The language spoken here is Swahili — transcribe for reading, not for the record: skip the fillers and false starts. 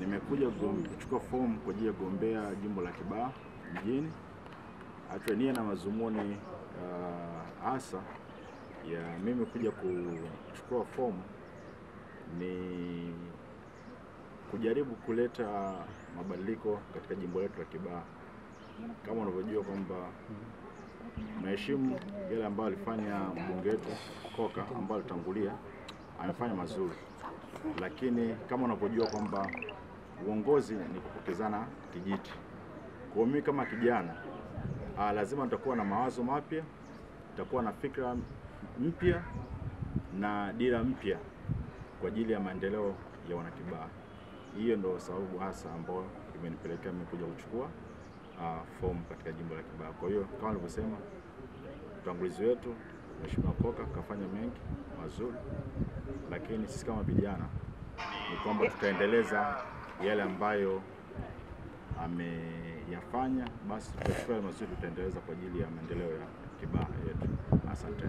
Nimekuja kuchukua fomu kwa ajili ya kugombea jimbo la Kibaha mjini. Nia na mazumuni hasa ya mimi kuja kuchukua fomu ni kujaribu kuleta mabadiliko katika jimbo letu la Kibaha. Kama unavyojua kwamba naheshimu yale ambayo alifanya mbunge wetu Koka ambaye alitangulia, amefanya mazuri. Lakini kama unavyojua kwamba uongozi ni kupokezana kijiti. Kwa mimi kama kijana lazima nitakuwa na mawazo mapya, nitakuwa na fikra mpya na dira mpya kwa ajili ya maendeleo ya wanakibaha. Hiyo ndio sababu hasa ambayo imenipelekea mimi kuja kuchukua fomu katika jimbo la Kibaha. Kwa hiyo kama nilivyosema, mtangulizi wetu Mheshimiwa Koka kafanya mengi mazuri, lakini sisi kama vijana ni kwamba tutaendeleza yale ambayo ameyafanya, basi tutachukua mazuri tutaendeleza kwa ajili ya maendeleo ya Kibaha yetu. Asante.